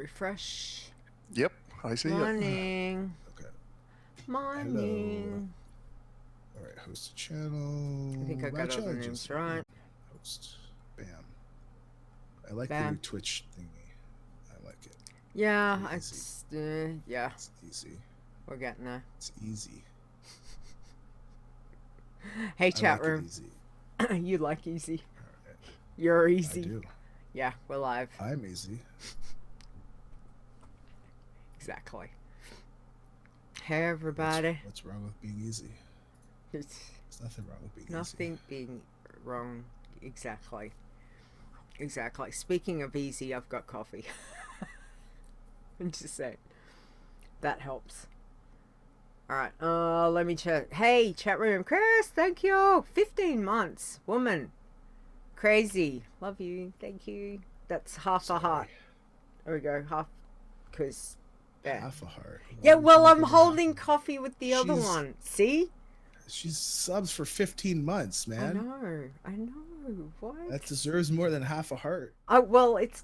refresh. Yep, I see it. Morning. Okay. Morning. Hello. All right, host a channel. I think I got all the names right. Host. Bam. I like the Bam. new Twitch thingy. I like it. Yeah, Very it's yeah, It's easy. we're getting there. It's easy. Hey, I chat like it room. easy. You like easy. All right. You're I easy. do. Yeah, we're live. I'm easy. Exactly. Hey, everybody. What's wrong with being easy? It's There's nothing wrong with being nothing being wrong. Exactly. Exactly. Speaking of easy, I've got coffee. I'm just saying. That helps. Alright, let me check. Hey, chat room. Chris, thank you. 15 months. Woman. Crazy. Love you. Thank you. That's half a heart. There we go. Half. Because. Yeah. Half a heart. Yeah, well, I'm holding coffee with the other one. See? She's subs for 15 months, man. I know. What? That deserves more than half a heart. Well, it's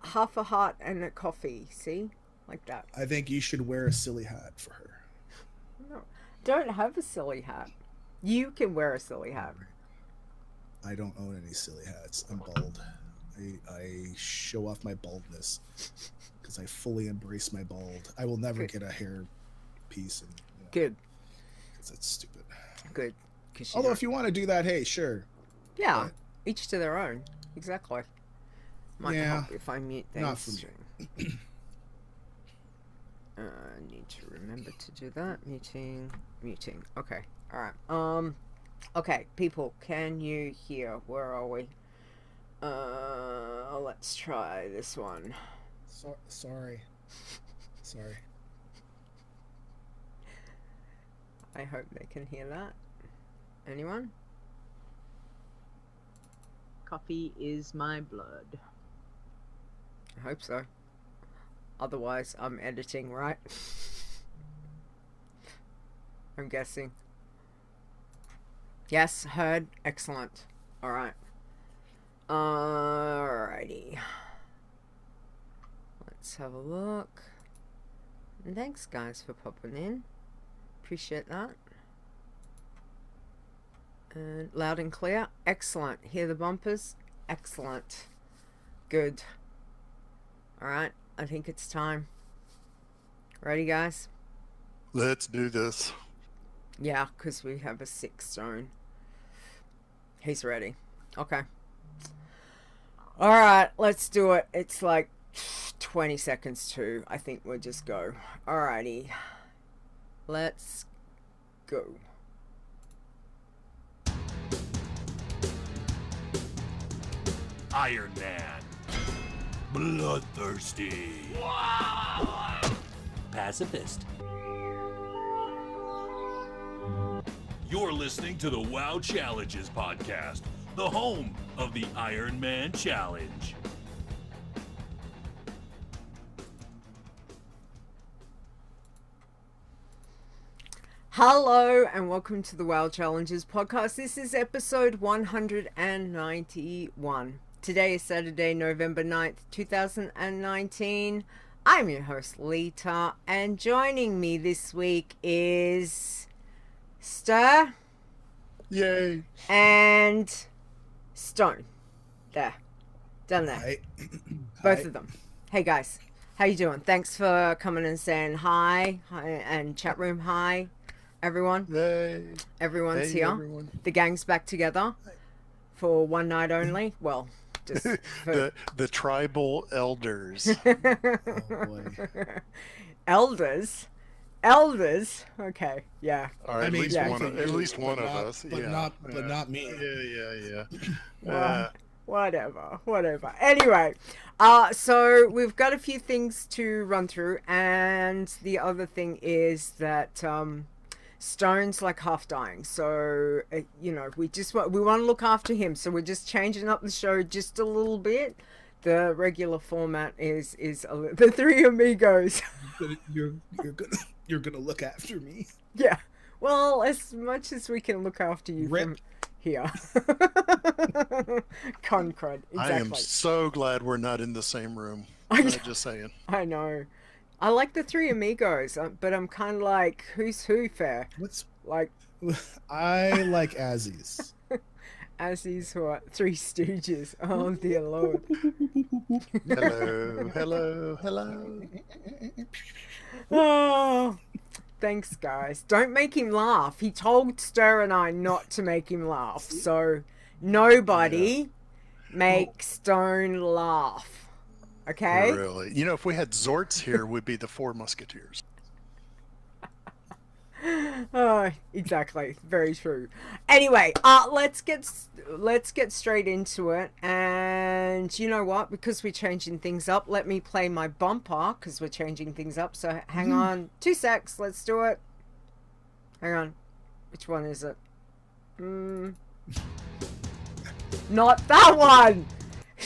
half a heart and a coffee. See? Like that. I think you should wear a silly hat for her. No, don't have a silly hat. You can wear a silly hat. I don't own any silly hats. I'm bald. I show off my baldness because I fully embrace my bald. I will never get a hair piece. And, Good. Because that's stupid. Good. Although if you want to do that, hey, sure. Yeah, But, each to their own. Exactly. Might help if I mute things. Not for me. I need to remember to do that. Muting. Okay. Alright. Okay, people, can you hear? Where are we? Let's try this one. Sorry. I hope they can hear that. Anyone? Coffee is my blood. I hope so. Otherwise, I'm editing, right? I'm guessing. Yes, heard. Excellent. Alright. Alrighty. Let's have a look. And thanks, guys, for popping in. Appreciate that. And loud and clear. Excellent. Hear the bumpers? Excellent. Good. Alright. I think it's time. Ready, guys? Let's do this. Yeah, because we have a 6 zone. He's ready. Okay. Alright, let's do it. It's like 20 seconds to. I think we'll just go. Alrighty. Let's go. Iron Man. Bloodthirsty. Pacifist. You're listening to the WoW Challenges podcast, the home of the Iron Man Challenge. Hello and welcome to the WoW Challenges podcast. This is episode 191. Today is Saturday, November 9th, 2019. I'm your host, Leeta, and joining me this week is Ster. Yay. And Stone. There. Done there. Hi. Both of them. Hey guys, how you doing? Thanks for coming and saying hi. Hi, and chat room hi. Everyone. Yay. Everyone's Hey, here. everyone. The gang's back together for one night only. Well, just for... the tribal elders. Oh boy. Elders. Okay, yeah. Or I at mean, least yeah, one. At least one of not- us. but yeah. not me. Yeah. Well, whatever. Anyway, so we've got a few things to run through, and the other thing is that Stone's like half dying, so we want to look after him, so we're just changing up the show just a little bit. The regular format is the three amigos. You're gonna look after me. Yeah, well, as much as we can look after you from here. Concrete, exactly. I am so glad we're not in the same room. Just saying. I know. I like the Three Amigos, but I'm kind of like, who's who fair? What's Like, I like Azzies. as these what? Three Stooges. Oh, dear Lord. Hello, hello, hello. Oh, thanks, guys. Don't make him laugh. He told Ster and I not to make him laugh. So, nobody make Stone laugh. Okay? Really? You know, if we had Zorts here, we'd be the Four Musketeers. Oh, exactly. Very true. Anyway, let's get straight into it. And you know what? Because we're changing things up, let me play my bumper because we're changing things up. So hang on, 2 secs. Let's do it. Hang on. Which one is it? Not that one.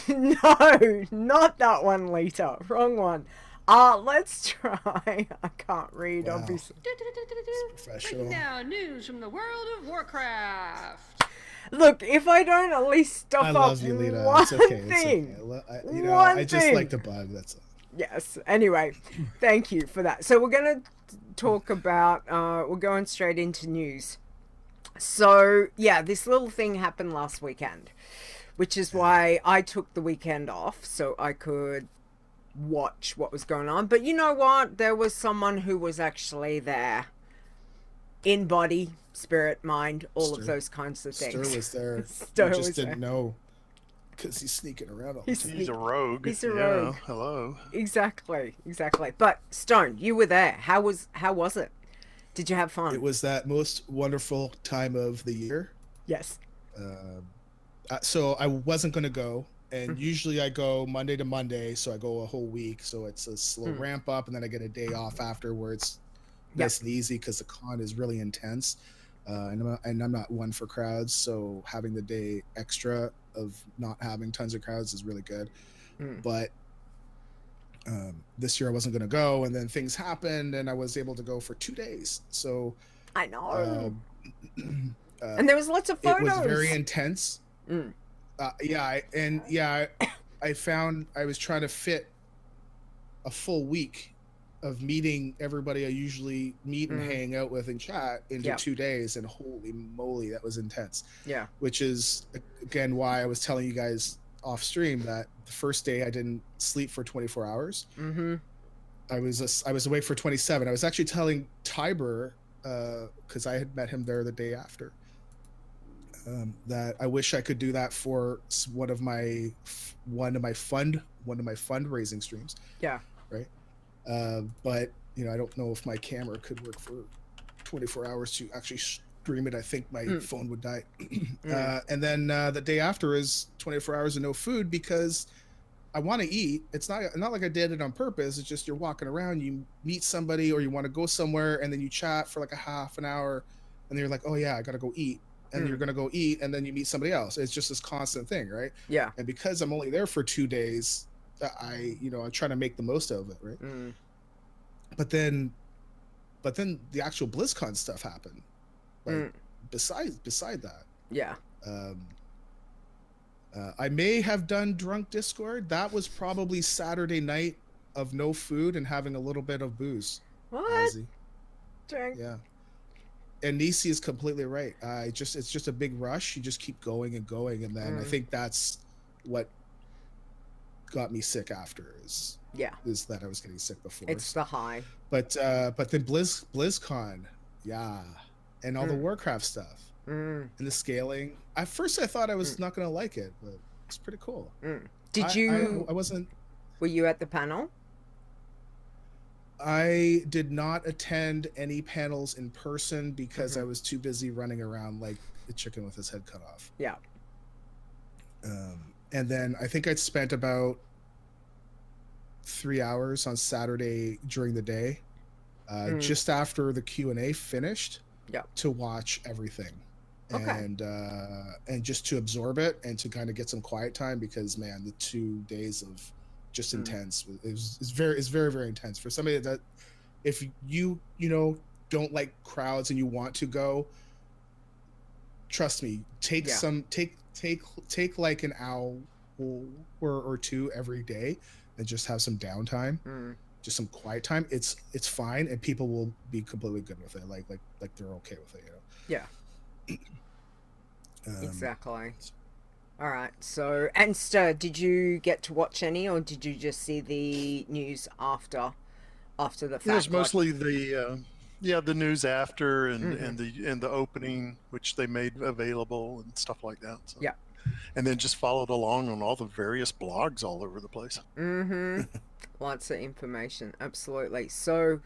No, not that one, Leeta. Wrong one. Let's try. I can't read, Wow. obviously. Professional. Breaking down news from the world of Warcraft. Look, if I don't at least stuff I up love you, Leeta. one It's okay. thing. It's okay. One I just thing. like to bug. That's all. Yes. Anyway, thank you for that. So we're going to talk about, we're going straight into news. So, yeah, this little thing happened last weekend, which is why I took the weekend off so I could watch what was going on. But you know what? There was someone who was actually there in body, spirit, mind, all of Ster. those kinds of things. Ster was there. Ster You just was didn't there. know because he's sneaking around all the He's time. He's a rogue. He's a Yeah, rogue. hello. Exactly. But Stone, you were there. How was it? Did you have fun? It was that most wonderful time of the year. Yes. So I wasn't going to go. And usually I go Monday to Monday. So I go a whole week. So it's a slow ramp up. And then I get a day off after where it's nice and easy because the con is really intense. And I'm not one for crowds. So having the day extra of not having tons of crowds is really good. But this year I wasn't going to go. And then things happened and I was able to go for 2 days. So I know. And there was lots of photos. it was very intense. I found I was trying to fit a full week of meeting everybody I usually meet and hang out with and chat into 2 days, and holy moly, that was intense. Yeah. Which is again why I was telling you guys off stream that the first day I didn't sleep for 24 hours. I was awake for 27. I was actually telling Tiber because I had met him there the day after. That I wish I could do that for one of my fundraising streams. Yeah. Right. But I don't know if my camera could work for 24 hours to actually stream it. I think my phone would die. And then the day after is 24 hours of no food because I want to eat. It's not like I did it on purpose. It's just you're walking around, you meet somebody or you want to go somewhere and then you chat for like a half an hour and then you're like, oh yeah, I got to go eat. And you're going to go eat and then you meet somebody else. It's just this constant thing, right? Yeah. And because I'm only there for 2 days, I'm trying to make the most of it, right? But then the actual BlizzCon stuff happened. Like beside that. Yeah. I may have done drunk Discord. That was probably Saturday night of no food and having a little bit of booze. What? Drink. Yeah. And Nisi is completely right. It's just a big rush. You just keep going and going, and then I think that's what got me sick after is that I was getting sick before. It's the high. But then BlizzCon, yeah, and all the Warcraft stuff and the scaling. At first, I thought I was not gonna like it, but it's pretty cool. Did you? I wasn't. Were you at the panel? I did not attend any panels in person because I was too busy running around like the chicken with his head cut off. Yeah. And then I think I'd spent about 3 hours on Saturday during the day, just after the Q&A finished, to watch everything. Okay. And just to absorb it and to kind of get some quiet time because, man, the 2 days of just intense. It's very, very intense for somebody that if you don't like crowds and you want to go, trust me, take like an hour or two every day and just have some downtime, just some quiet time, it's fine, and people will be completely good with it. Like they're okay with it, you know. Yeah. Exactly. All right. So, and Ster, did you get to watch any, or did you just see the news after the fact? It was mostly the news after and the opening, which they made available and stuff like that. So. Yeah. And then just followed along on all the various blogs all over the place. Lots of information. Absolutely. So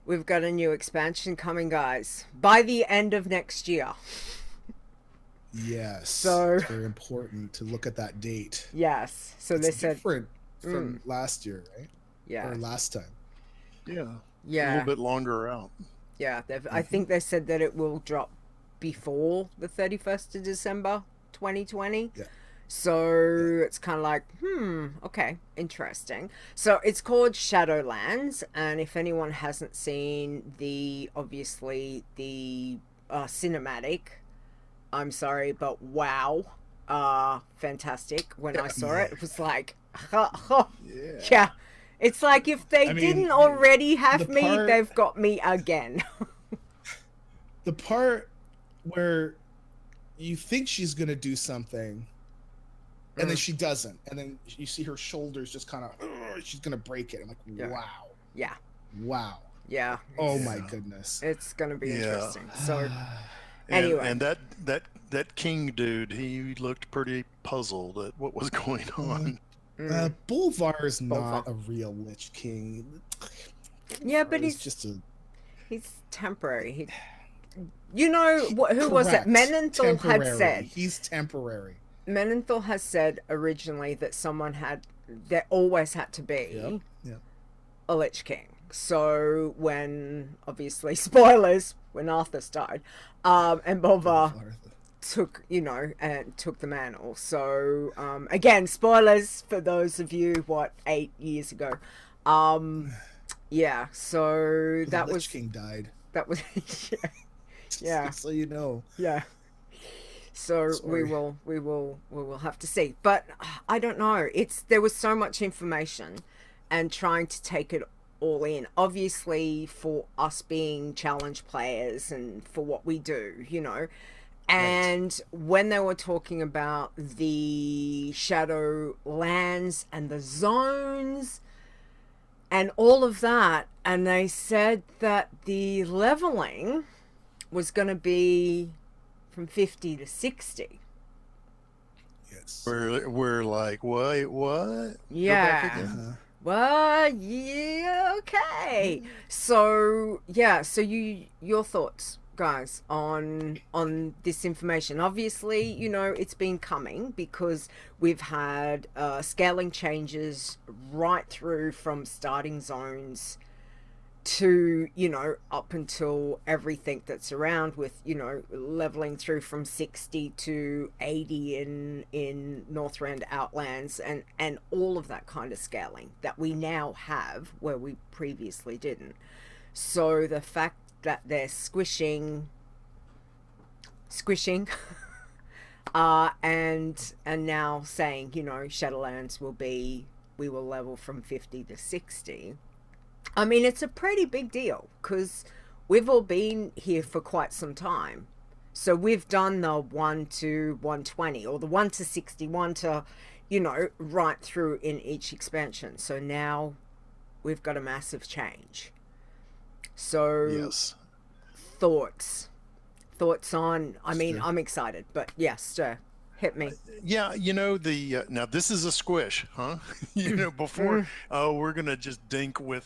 we've got a new expansion coming, guys, by the end of next year. Yes. So it's very important to look at that date. Yes. So it's they said different from last year, right? Yeah. Or last time. Yeah. Yeah. A little bit longer out. Yeah. I think they said that it will drop before the 31st of December 2020. Yeah. So it's kind of like, okay, interesting. So it's called Shadowlands, and if anyone hasn't seen the cinematic, I'm sorry, but wow, fantastic. When I saw it was like, yeah. It's like if they didn't already have me, they've got me again. The part where you think she's going to do something, and then she doesn't, and then you see her shoulders just kind of, she's going to break it. I'm like, wow. Yeah. Wow. Yeah. Oh my goodness. It's going to be interesting. So anyway. And that king dude, he looked pretty puzzled at what was going on. Bolvar is not a real Lich King. Yeah, but he's temporary. Who was it? Menenthal had said. He's temporary. Menenthal has said originally that there always had to be a Lich King. So when, obviously, spoilers, when Arthas died, and Bolvar took the mantle. So, again, spoilers for those of you, 8 years ago. Yeah, so that the was... Lich King died. That was... Yeah. So you know. Yeah. So we will have to see. But I don't know. There was so much information, and trying to take it all in. Obviously, for us being challenge players and for what we do, And when they were talking about the Shadowlands and the zones and all of that, and they said that the leveling was going to be from 50 to 60. Yes. We're like, what? Yeah. Well, yeah, okay. So, yeah, your thoughts, guys, on this information. Obviously, it's been coming because we've had scaling changes right through from starting zones to, up until everything that's around with, leveling through from 60 to 80 in Northrend Outlands and all of that kind of scaling that we now have where we previously didn't. So the fact that they're squishing and now saying, Shadowlands we will level from 50 to 60. I mean, it's a pretty big deal because we've all been here for quite some time. So we've done the 1 to 120 or the 1 to 61 to, right through in each expansion. So now we've got a massive change. So yes. Thoughts on, I'm excited, but yes, hit me. Yeah, now this is a squish, huh? Before, we're going to just dink with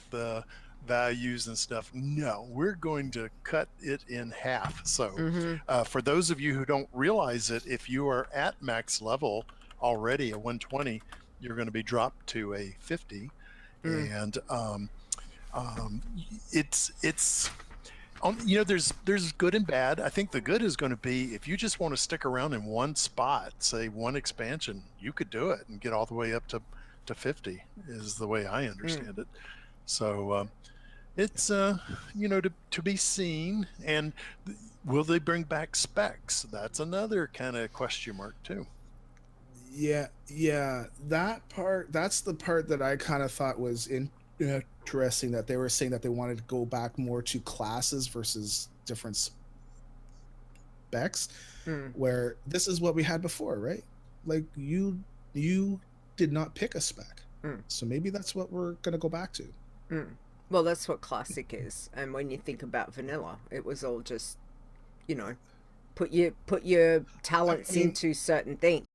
values and stuff. No, we're going to cut it in half. So for those of you who don't realize it, if you are at max level already, a 120, you're going to be dropped to a 50. And it's there's good and bad. I think the good is going to be if you just want to stick around in one spot, say one expansion, you could do it and get all the way up to 50 is the way I understand it. So it's to be seen. And will they bring back specs? That's another kind of question mark too. Yeah, that part, that's the part that I kind of thought was interesting, that they were saying that they wanted to go back more to classes versus different specs, Mm, where this is what we had before, right? Like you did not pick a spec. mm, So maybe that's what we're going to go back to. mm. Well, that's what classic is. And when you think about vanilla, it was all just, you know, put your I talents mean, into certain things.